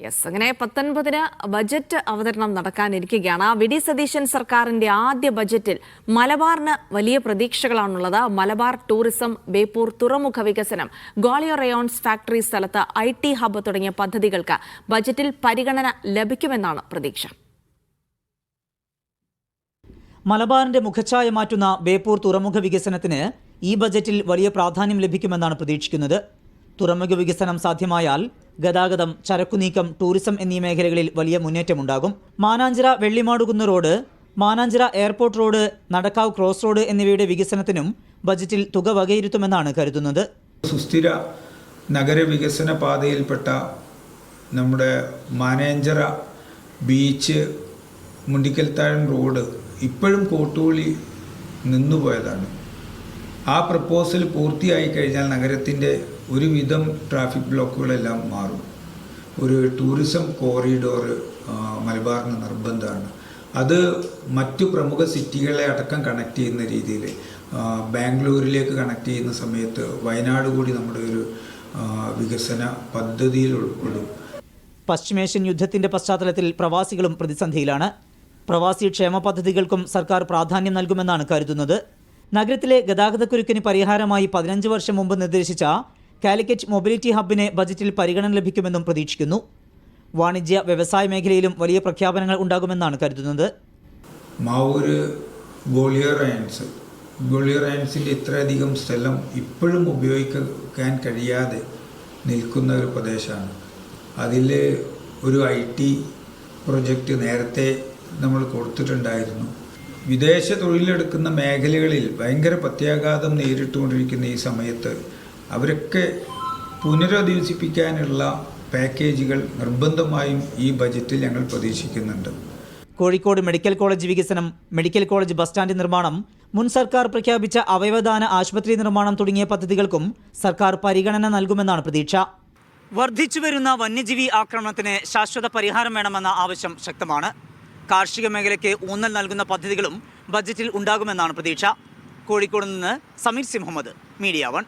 Yes, അങ്ങനെ 19-ന് budget അവതരണം നടക്കാനിരിക്കുകയാണ്. VD. Satheesan സർക്കാരിന്റെ ആദ്യ ബജറ്റിൽ മലബാറിന് വലിയ പ്രതീക്ഷകളാണുള്ളത്. മലബാർ ടൂറിസം, ബേപ്പൂർ തുറമുഖ വികസനം, ഗ്വാളിയർ റയോൺസ് ഫാക്ടറി സ്ഥലത്ത് IT ഹബ്ബ് തുടങ്ങിയ പദ്ധതികൾക്ക് ബജറ്റിൽ പരിഗണന ലഭിക്കുമെന്നാണ് പ്രതീക്ഷ. മലബാറിന്റെ മുഖച്ഛായ മാറ്റുന്ന ബേപ്പൂർ തുറമുഖ വികസനത്തിന് ഈ ബജറ്റിൽ വലിയ പ്രാധാന്യം ലഭിക്കുമെന്നാണ് പ്രതീക്ഷിക്കുന്നത്. തുറമുഖ വികസനം സാധ്യമായാൽ ഗതാഗതം, ചരക്കുനീക്കം, ടൂറിസം എന്നീ മേഖലകളിൽ വലിയ മുന്നേറ്റമുണ്ടാകും. Mananchira Vellimadukunnu road, Mananchira airport road, Nadakkavu cross road എന്നിവയുടെ വികസനത്തിനും ബജറ്റിൽ തുക വകയിരുത്തുമെന്നാണ് കരുതുന്നത്. സുസ്ഥിര നഗരവികസന പാതയിൽപ്പെട്ട നമ്മുടെ മാനാഞ്ചിറ ബീച്ച്, മുണ്ടിക്കൽത്താഴം റോഡ് ഇപ്പോഴും കോട്ടൂളി നിന്നുപോയതാണ്. ആ പ്രപ്പോസൽ പൂർത്തിയായി കഴിഞ്ഞാൽ നഗരത്തിൻ്റെ ഒരുവിധം ട്രാഫിക് ബ്ലോക്കുകളെല്ലാം മാറും. ഒരു ടൂറിസം കോറിഡോർ മലബാറിന് നിർബന്ധമാണ്. അത് മറ്റു പ്രമുഖ സിറ്റികളെ അടക്കം കണക്ട് ചെയ്യുന്ന രീതിയിൽ ബാംഗ്ലൂരിലേക്ക് കണക്ട് ചെയ്യുന്ന സമയത്ത് വയനാട് കൂടി നമ്മുടെ ഒരു വികസന പദ്ധതിയിൽ ഉൾപ്പെടും. പശ്ചിമേഷ്യൻ യുദ്ധത്തിന്റെ പശ്ചാത്തലത്തിൽ പ്രവാസികളും പ്രതിസന്ധിയിലാണ്. പ്രവാസി ക്ഷേമ പദ്ധതികൾക്കും സർക്കാർ പ്രാധാന്യം നൽകുമെന്നാണ് കരുതുന്നത്. നഗരത്തിലെ ഗതാഗതക്കുരുക്കിന് പരിഹാരമായി 15 വർഷം മുമ്പ് നിർദ്ദേശിച്ച കാലിക്കറ്റ് മൊബിലിറ്റി ഹബ്ബിന് ബജറ്റിൽ പരിഗണന ലഭിക്കുമെന്നും പ്രതീക്ഷിക്കുന്നു. വാണിജ്യ വ്യവസായ മേഖലയിലും വലിയ പ്രഖ്യാപനങ്ങൾ ഉണ്ടാകുമെന്നാണ് കരുതുന്നത്. മാവൂര് ഗ്വാളിയർ റയോൺസിൻ്റെ ഇത്രയധികം സ്ഥലം ഇപ്പോഴും ഉപയോഗിക്കാൻ കഴിയാതെ നിൽക്കുന്ന ഒരു പ്രദേശമാണ്. അതിൽ ഒരു IT പ്രൊജക്റ്റ് നേരത്തെ നമ്മൾ കൊടുത്തിട്ടുണ്ടായിരുന്നു. വിദേശ തൊഴിലെടുക്കുന്ന മേഖലകളിൽ ഭയങ്കര പ്രത്യാഘാതം നേരിട്ടുകൊണ്ടിരിക്കുന്ന ഈ സമയത്ത് അവരൊക്കെ പുനരധിവസിപ്പിക്കാനുള്ള പാക്കേജുകൾ നിർബന്ധമായും ഈ ബജറ്റിൽ ഞങ്ങൾ പ്രതീക്ഷിക്കുന്നുണ്ട്. കോഴിക്കോട് മെഡിക്കൽ കോളേജ് വികസനം, മെഡിക്കൽ കോളേജ് ബസ് സ്റ്റാൻഡ് നിർമ്മാണം, മുൻ സർക്കാർ പ്രഖ്യാപിച്ച അവയവദാന ആശുപത്രി നിർമ്മാണം തുടങ്ങിയ പദ്ധതികൾക്കും സർക്കാർ പരിഗണന നൽകുമെന്നാണ് പ്രതീക്ഷ. വർദ്ധിച്ചുവരുന്ന വന്യജീവി ആക്രമണത്തിന് ശാശ്വത പരിഹാരം വേണമെന്ന ആവശ്യം ശക്തമാണ്. കാർഷിക മേഖലയ്ക്ക് ഊന്നൽ നൽകുന്ന പദ്ധതികളും ബജറ്റിൽ ഉണ്ടാകുമെന്നാണ് പ്രതീക്ഷ. കോഴിക്കോട് നിന്ന് സമീർ സി മുഹമ്മദ്, മീഡിയ 1.